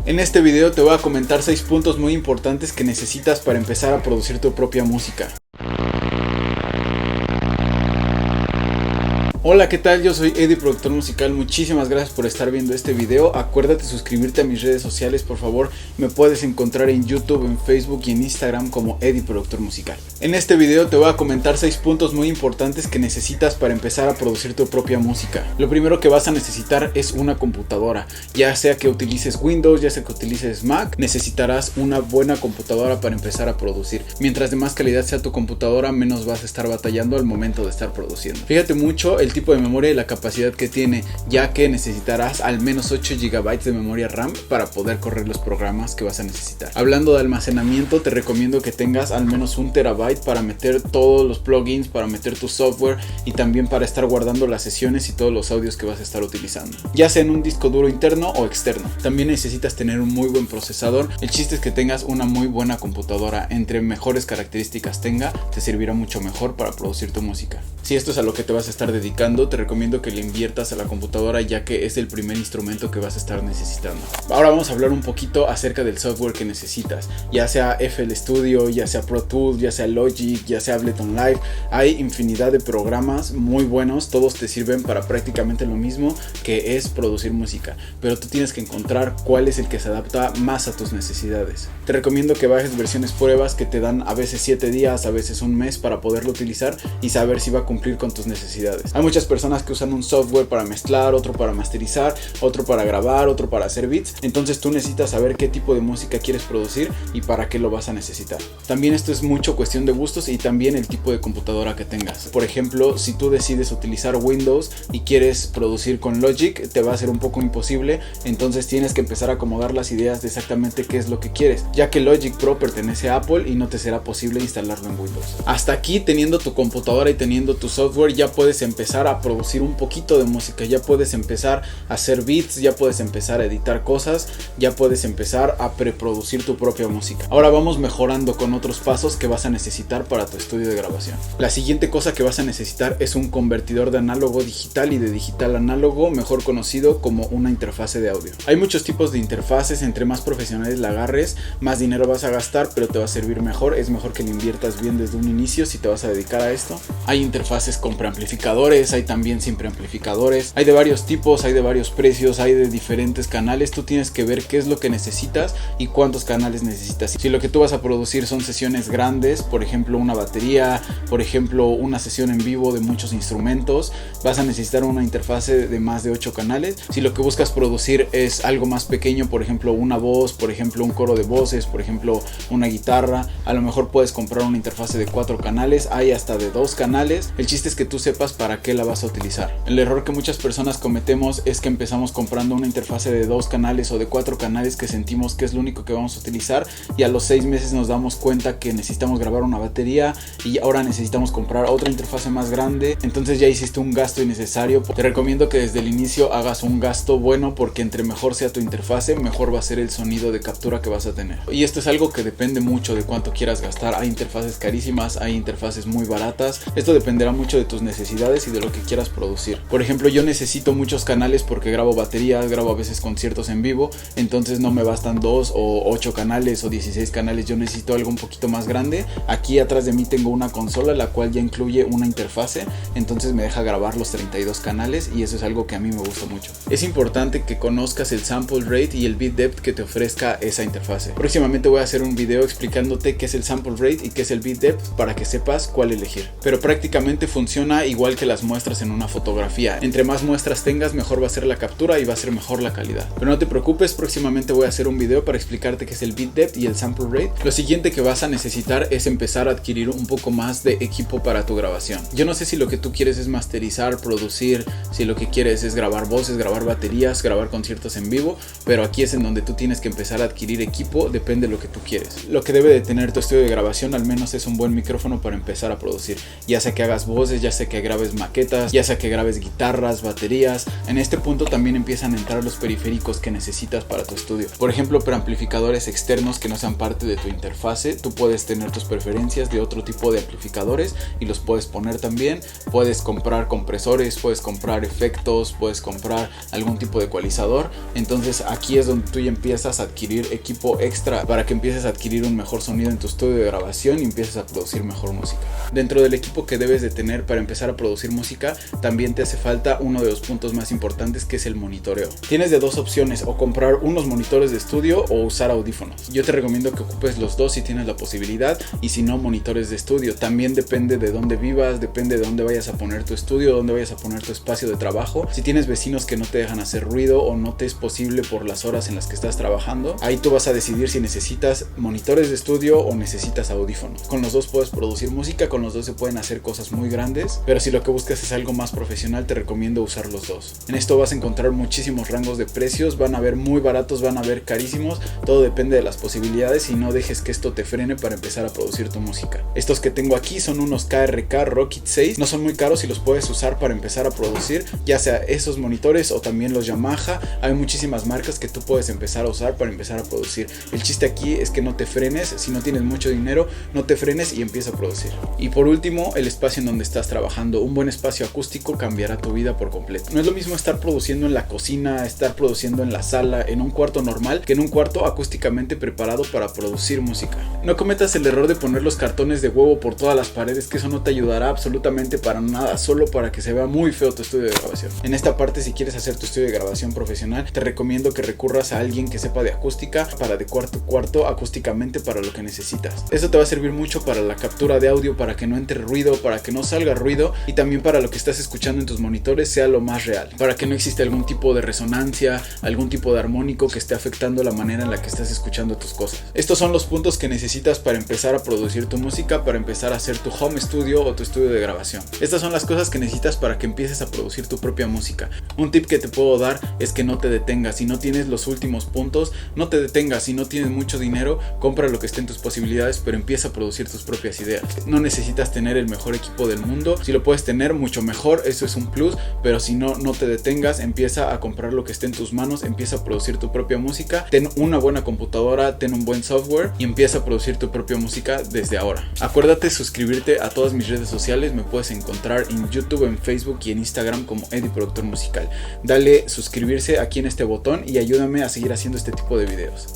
En este video te voy a comentar 6 puntos muy importantes que necesitas para empezar a producir tu propia música. Hola, ¿qué tal? Yo soy Eddie, productor musical. Muchísimas gracias por estar viendo este video. Acuérdate suscribirte a mis redes sociales, por favor. Me puedes encontrar en YouTube, en Facebook y en Instagram como Eddie, productor musical. En este video te voy a comentar 6 puntos muy importantes que necesitas para empezar a producir tu propia música. Lo primero que vas a necesitar es una computadora. Ya sea que utilices Windows, ya sea que utilices Mac, necesitarás una buena computadora para empezar a producir. Mientras de más calidad sea tu computadora, menos vas a estar batallando al momento de estar produciendo. Fíjate mucho el tipo de memoria y la capacidad que tiene, ya que necesitarás al menos 8 GB de memoria RAM para poder correr los programas que vas a necesitar. Hablando de almacenamiento, te recomiendo que tengas al menos 1 TB para meter todos los plugins, para meter tu software y también para estar guardando las sesiones y todos los audios que vas a estar utilizando, ya sea en un disco duro interno o externo. También necesitas tener un muy buen procesador. El chiste es que tengas una muy buena computadora. Entre mejores características tenga, te servirá mucho mejor para producir tu música. Si esto es a lo que te vas a estar dedicando, te recomiendo que le inviertas a la computadora, ya que es el primer instrumento que vas a estar necesitando. Ahora vamos a hablar un poquito acerca del software que necesitas, ya sea FL Studio, ya sea Pro Tools, ya sea Logic, ya sea Ableton Live. Hay infinidad de programas muy buenos, todos te sirven para prácticamente lo mismo, que es producir música, pero tú tienes que encontrar cuál es el que se adapta más a tus necesidades. Te recomiendo que bajes versiones pruebas que te dan a veces 7 días, a veces un mes para poderlo utilizar y saber si va a cumplir con tus necesidades. Hay muchas personas que usan un software para mezclar, otro para masterizar, otro para grabar, otro para hacer beats. Entonces tú necesitas saber qué tipo de música quieres producir y para qué lo vas a necesitar. También esto es mucho cuestión de gustos y también el tipo de computadora que tengas. Por ejemplo, si tú decides utilizar Windows y quieres producir con Logic, te va a ser un poco imposible. Entonces tienes que empezar a acomodar las ideas de exactamente qué es lo que quieres, ya que Logic Pro pertenece a Apple y no te será posible instalarlo en Windows. Hasta aquí, teniendo tu computadora y teniendo tu software, ya puedes empezar a producir un poquito de música, ya puedes empezar a hacer beats, ya puedes empezar a editar cosas, ya puedes empezar a preproducir tu propia música. Ahora vamos mejorando con otros pasos que vas a necesitar para tu estudio de grabación. La siguiente cosa que vas a necesitar es un convertidor de análogo digital y de digital a análogo, mejor conocido como una interfase de audio. Hay muchos tipos de interfaces, entre más profesionales la agarres, más dinero vas a gastar, pero te va a servir mejor. Es mejor que le inviertas bien desde un inicio si te vas a dedicar a esto. Hay interfaces con preamplificadores, hay también sin preamplificadores, hay de varios tipos, hay de varios precios, hay de diferentes canales. Tú tienes que ver qué es lo que necesitas y cuántos canales necesitas. Si lo que tú vas a producir son sesiones grandes, por ejemplo una batería, por ejemplo una sesión en vivo de muchos instrumentos, vas a necesitar una interfase de más de 8 canales. Si lo que buscas producir es algo más pequeño, por ejemplo una voz, por ejemplo un coro de voces, por ejemplo una guitarra, a lo mejor puedes comprar una interfase de 4 canales, hay hasta de 2 canales. El chiste es que tú sepas para qué la vas a utilizar. El error que muchas personas cometemos es que empezamos comprando una interfase de 2 canales o de 4 canales que sentimos que es lo único que vamos a utilizar, y a los 6 meses nos damos cuenta que necesitamos grabar una batería y ahora necesitamos comprar otra interfase más grande. Entonces ya hiciste un gasto innecesario. Te recomiendo que desde el inicio hagas un gasto bueno, porque entre mejor sea tu interfase, mejor va a ser el sonido de captura que vas a tener. Y esto es algo que depende mucho de cuánto quieras gastar. Hay interfaces carísimas, hay interfaces muy baratas. Esto dependerá mucho de tus necesidades y de lo que quieras producir. Por ejemplo, yo necesito muchos canales porque grabo baterías, grabo a veces conciertos en vivo, entonces no me bastan 2 o 8 canales o 16 canales. Yo necesito algo un poquito más grande. Aquí atrás de mí tengo una consola la cual ya incluye una interfase, entonces me deja grabar los 32 canales y eso es algo que a mí me gusta mucho. Es importante que conozcas el sample rate y el bit depth que te ofrezca esa interfase. Próximamente voy a hacer un video explicándote qué es el sample rate y qué es el bit depth para que sepas cuál elegir. Pero prácticamente funciona igual que las muestras en una fotografía. Entre más muestras tengas, mejor va a ser la captura y va a ser mejor la calidad. Pero no te preocupes, próximamente voy a hacer un video para explicarte qué es el bit depth y el sample rate. Lo siguiente que vas a necesitar es empezar a adquirir un poco más de equipo para tu grabación. Yo no sé si lo que tú quieres es masterizar, producir, si lo que quieres es grabar voces, grabar baterías, grabar conciertos en vivo, pero aquí es en donde tú tienes que empezar a adquirir equipo, depende de lo que tú quieres. Lo que debe de tener tu estudio de grabación al menos es un buen micrófono para empezar a producir, ya sea que hagas voces, ya sea que grabes maquetas, maquetas, ya sea que grabes guitarras, baterías. En este punto también empiezan a entrar los periféricos que necesitas para tu estudio. Por ejemplo, preamplificadores externos que no sean parte de tu interfase. Tú puedes tener tus preferencias de otro tipo de amplificadores y los puedes poner también. Puedes comprar compresores, puedes comprar efectos, puedes comprar algún tipo de ecualizador. Entonces aquí es donde tú ya empiezas a adquirir equipo extra para que empieces a adquirir un mejor sonido en tu estudio de grabación y empieces a producir mejor música. Dentro del equipo que debes de tener para empezar a producir música, también te hace falta uno de los puntos más importantes, que es el monitoreo. Tienes de dos opciones: o comprar unos monitores de estudio o usar audífonos. Yo te recomiendo que ocupes los dos si tienes la posibilidad, y si no, monitores de estudio. También depende de dónde vivas, depende de dónde vayas a poner tu estudio, dónde vayas a poner tu espacio de trabajo. Si tienes vecinos que no te dejan hacer ruido o no te es posible por las horas en las que estás trabajando, ahí tú vas a decidir si necesitas monitores de estudio o necesitas audífonos. Con los dos puedes producir música, con los dos se pueden hacer cosas muy grandes, pero si lo que buscas es algo más profesional, te recomiendo usar los dos. En esto vas a encontrar muchísimos rangos de precios, van a haber muy baratos, van a haber carísimos, todo depende de las posibilidades, y no dejes que esto te frene para empezar a producir tu música. Estos que tengo aquí son unos KRK Rockit 6, no son muy caros y los puedes usar para empezar a producir, ya sea esos monitores o también los Yamaha. Hay muchísimas marcas que tú puedes empezar a usar para empezar a producir. El chiste aquí es que no te frenes. Si no tienes mucho dinero, no te frenes y empieza a producir. Y por último, el espacio en donde estás trabajando. Un buen espacio acústico cambiará tu vida por completo. No es lo mismo estar produciendo en la cocina, estar produciendo en la sala, en un cuarto normal, que en un cuarto acústicamente preparado para producir música. No cometas el error de poner los cartones de huevo por todas las paredes, que eso no te ayudará absolutamente para nada, solo para que se vea muy feo tu estudio de grabación. En esta parte, si quieres hacer tu estudio de grabación profesional, te recomiendo que recurras a alguien que sepa de acústica para adecuar tu cuarto acústicamente para lo que necesitas. Esto te va a servir mucho para la captura de audio, para que no entre ruido, para que no salga ruido, y también para lo que estás escuchando en tus monitores sea lo más real, para que no exista algún tipo de resonancia, algún tipo de armónico que esté afectando la manera en la que estás escuchando tus cosas. Estos son los puntos que necesitas para empezar a producir tu música, para empezar a hacer tu home studio o tu estudio de grabación. Estas son las cosas que necesitas para que empieces a producir tu propia música. Un tip que te puedo dar es que no te detengas. Si no tienes los últimos puntos, no te detengas. Si no tienes mucho dinero, compra lo que esté en tus posibilidades, pero empieza a producir tus propias ideas. No necesitas tener el mejor equipo del mundo. Si lo puedes tener, mucho mejor, eso es un plus, pero si no, no te detengas. Empieza a comprar lo que esté en tus manos, empieza a producir tu propia música. Ten una buena computadora, ten un buen software y empieza a producir tu propia música desde ahora. Acuérdate suscribirte a todas mis redes sociales. Me puedes encontrar en YouTube, en Facebook y en Instagram como Eddie Productor Musical. Dale suscribirse aquí en este botón y ayúdame a seguir haciendo este tipo de videos.